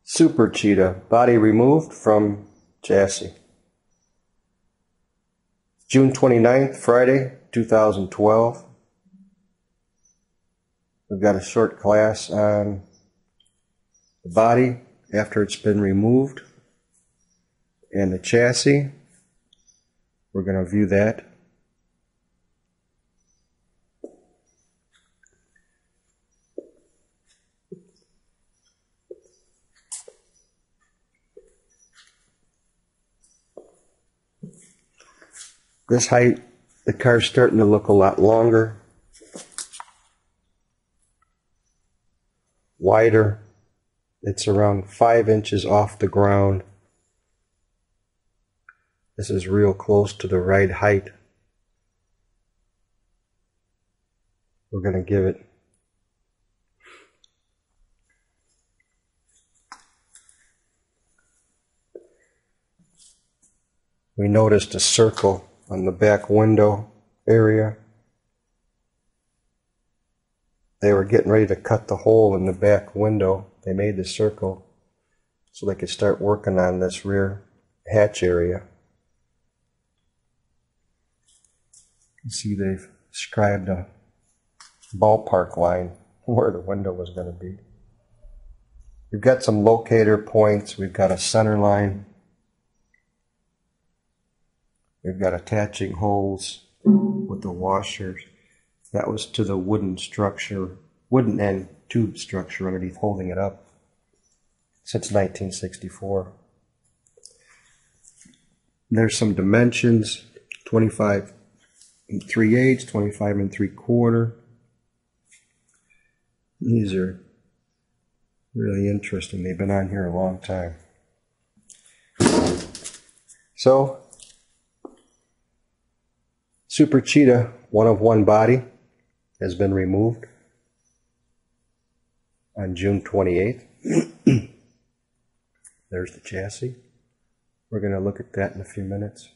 Super Cheetah, body removed from chassis. June 29th, Friday, 2012. We've got a short class on the body after it's been removed and the chassis. We're going to view that. This height, the car's starting to look a lot longer, wider. It's around 5 inches off the ground. This is real close to the right height. We're going to give it we noticed a circle on the back window area. They were getting ready to cut the hole in the back window. They made the circle so they could start working on this rear hatch area. You can see they've described a ballpark line where the window was going to be. We've got some locator points. We've got a center line. We've got attaching holes with the washers. That was to the wooden structure, wooden end tube structure underneath holding it up since 1964. There's some dimensions, 25 3/8, 25 3/4. These are really interesting. They've been on here a long time. So, Super Cheetah, one of one body, has been removed on June 28th. There's the chassis. We're going to look at that in a few minutes.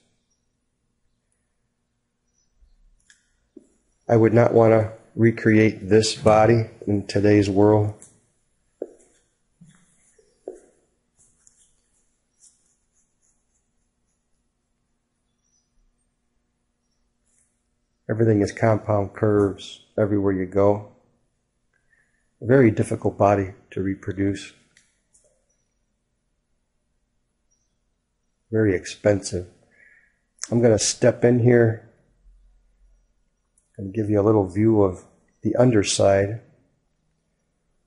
I would not want to recreate this body in today's world. Everything is compound curves everywhere you go. A very difficult body to reproduce. Very expensive. I'm going to step in here and give you a little view of the underside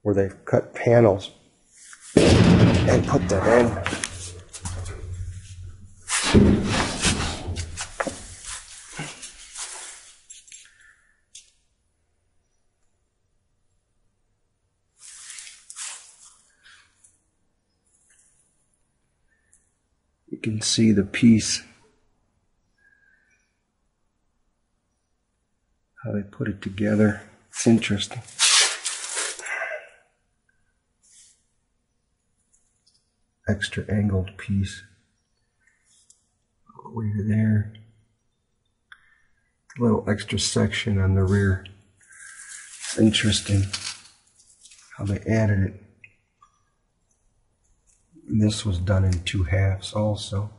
where they've cut panels and put them in. You can see the piece, how they put it together. It's interesting. Extra angled piece. All the way to there. A little extra section on the rear. It's interesting how they added it. And this was done in 2 halves also.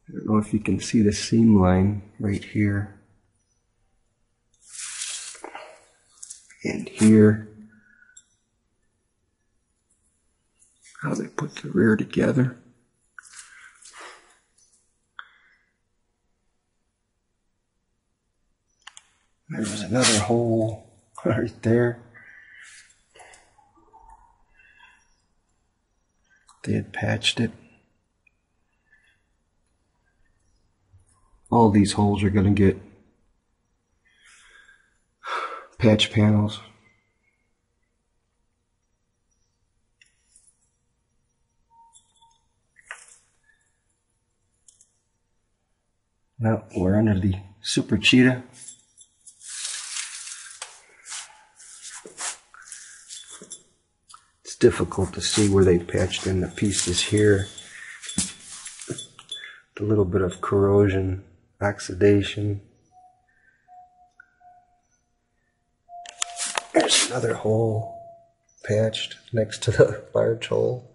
I don't know if you can see the seam line right here and here. How they put the rear together. There was another hole right there. They had patched it. All these holes are going to get patch panels. Well, we're under the Super Cheetah. It's difficult to see where they patched in the pieces here. A little bit of corrosion, oxidation. There's another hole patched next to the large hole.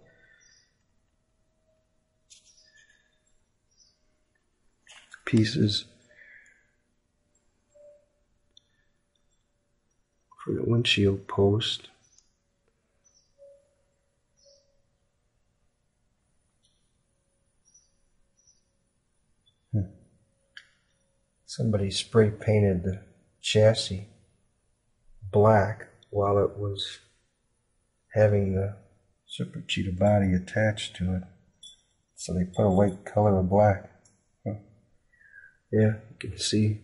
Pieces for the windshield post. Somebody spray painted the chassis black while it was having the Super Cheetah body attached to it. So they put a light color of black. Huh. Yeah, you can see.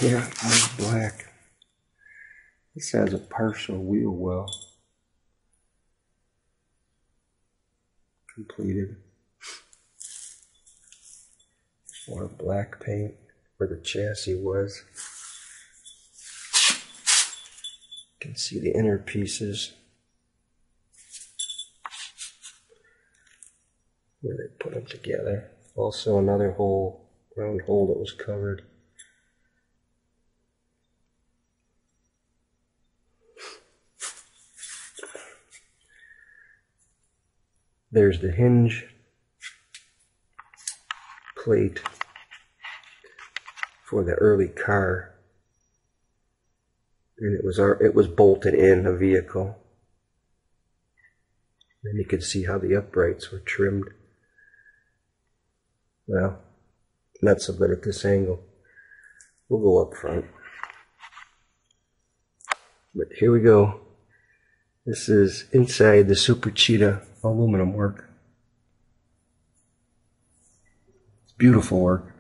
Yeah, it's black. This has a partial wheel well completed. More black paint where the chassis was. You can see the inner pieces where they put them together. Also another hole, round hole that was covered. There's the hinge plate for the early car, and it was bolted in the vehicle. And you could see how the uprights were trimmed. Well, not so good at this angle. We'll go up front. But here we go. This is inside the Super Cheetah aluminum work. It's beautiful work.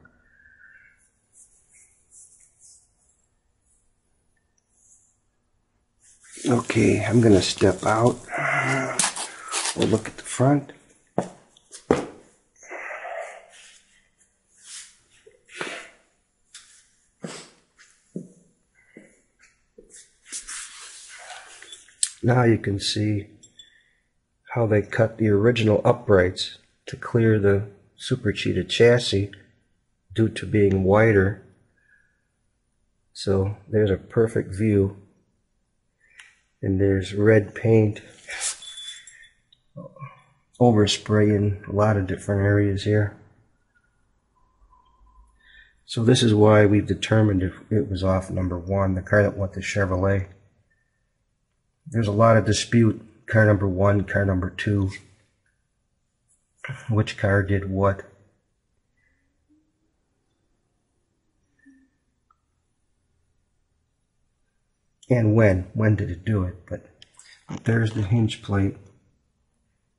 Okay, I'm going to step out. We'll look at the front. Now you can see how they cut the original uprights to clear the Super Cheetah chassis due to being wider. So there's a perfect view. And there's red paint overspraying a lot of different areas here. So this is why we've determined if it was off number 1, the car that went to Chevrolet. There's a lot of dispute, car number 1, car number 2, which car did what. And when did it do it? But there's the hinge plate,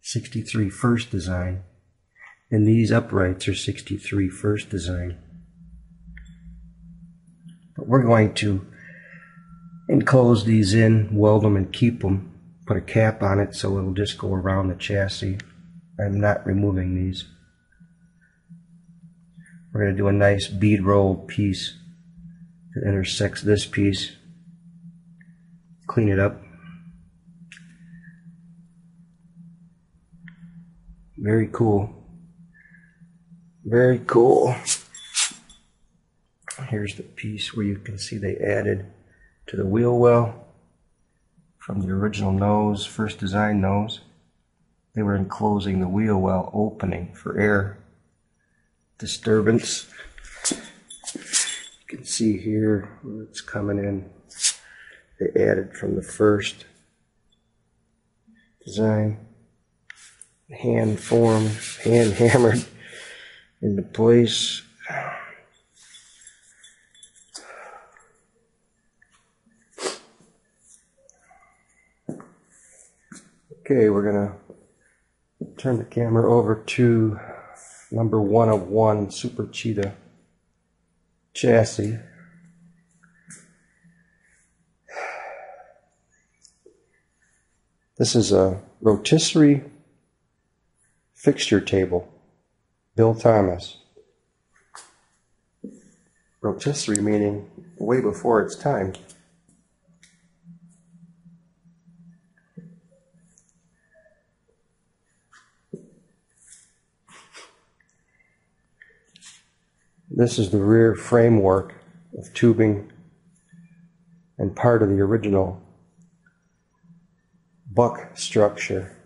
63 first design, and these uprights are 63 first design. But we're going to enclose these in, weld them and keep them, put a cap on it so it'll just go around the chassis. I'm not removing these. We're going to do a nice bead rolled piece that intersects this piece. Clean it up. Very cool. Very cool. Here's the piece where you can see they added to the wheel well from the original nose, first design nose. They were enclosing the wheel well opening for air disturbance. You can see here where it's coming in. They added from the first design, hand formed, hand hammered into place. Okay, we're gonna turn the camera over to number 1 of 1 Super Cheetah chassis. This is a rotisserie fixture table, Bill Thomas. Rotisserie meaning way before its time. This is the rear framework of tubing and part of the original buck structure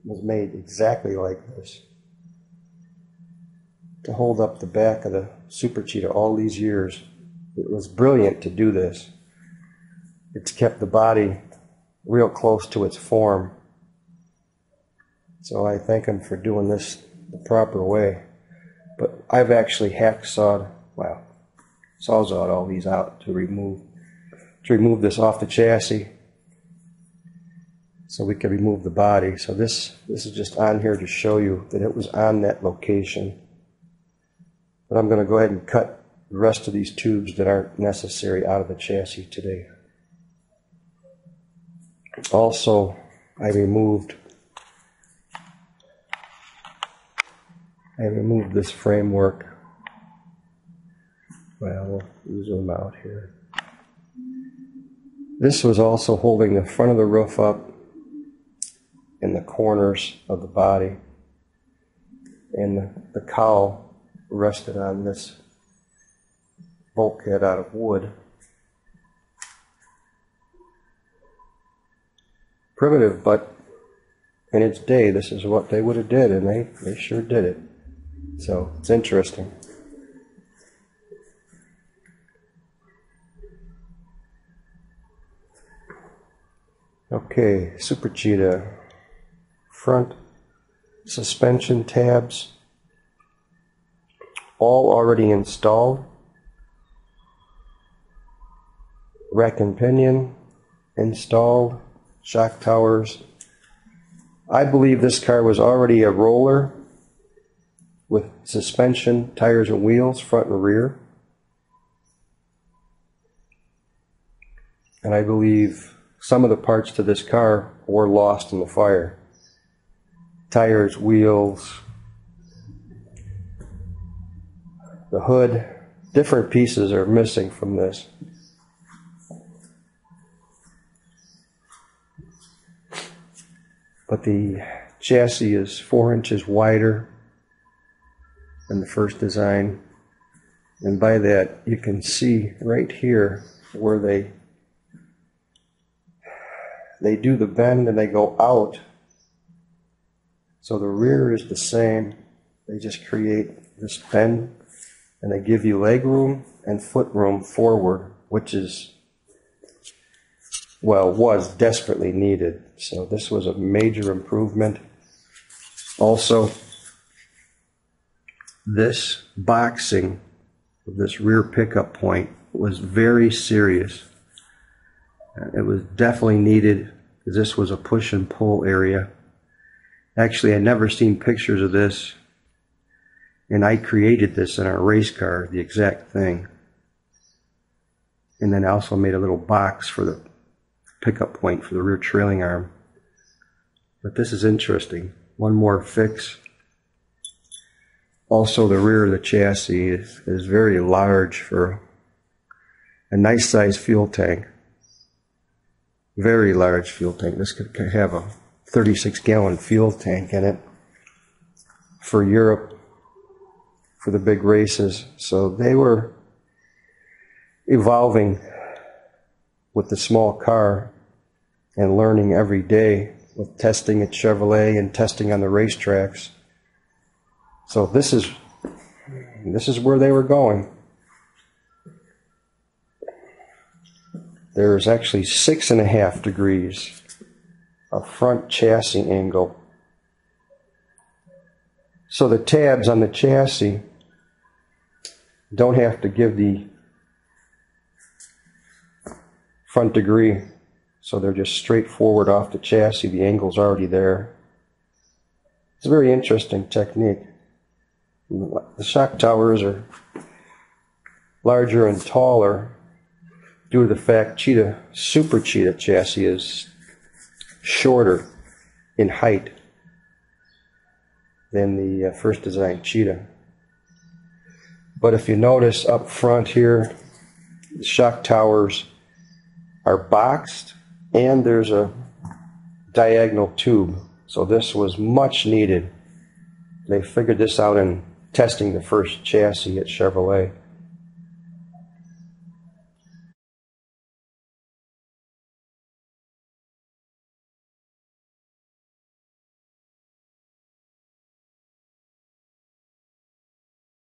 was made exactly like this to hold up the back of the Super Cheetah all these years. It was brilliant to do this. It's kept the body real close to its form. So I thank him for doing this the proper way. But I've actually sawzawed all these out to remove this off the chassis so we can remove the body. So this is just on here to show you that it was on that location. But I'm going to go ahead and cut the rest of these tubes that aren't necessary out of the chassis today. Also, I removed this framework. Well, we'll zoom out here. This was also holding the front of the roof up and the corners of the body. And the cowl rested on this bulkhead out of wood. Primitive, but in its day, this is what they would have did, and they sure did it. So it's interesting. Okay, Super Cheetah. Front suspension tabs all already installed. Rack and pinion installed. Shock towers. I believe this car was already a roller with suspension, tires, and wheels, front and rear. And I believe some of the parts to this car were lost in the fire. Tires, wheels, the hood, different pieces are missing from this. But the chassis is 4 inches wider than the first design. And by that, you can see right here where they do the bend and they go out. So the rear is the same. They just create this bend and they give you leg room and foot room forward, which is, well, was desperately needed. So this was a major improvement. Also, this boxing of this rear pickup point was very serious. It was definitely needed because this was a push and pull area. Actually, I'd never seen pictures of this, and I created this in our race car, the exact thing. And then I also made a little box for the pickup point for the rear trailing arm. But this is interesting. One more fix. Also, the rear of the chassis is very large for a nice sized fuel tank. Very large fuel tank. This could have a 36-gallon fuel tank in it for Europe, for the big races. So they were evolving with the small car and learning every day with testing at Chevrolet and testing on the racetracks. So this is where they were going. There's actually 6.5 degrees of front chassis angle. So the tabs on the chassis don't have to give the front degree, so they're just straight forward off the chassis. The angle's already there. It's a very interesting technique. The shock towers are larger and taller due to the fact Super Cheetah chassis is shorter in height than the first design Cheetah. But if you notice up front here, the shock towers are boxed and there's a diagonal tube. So this was much needed. They figured this out in testing the first chassis at Chevrolet.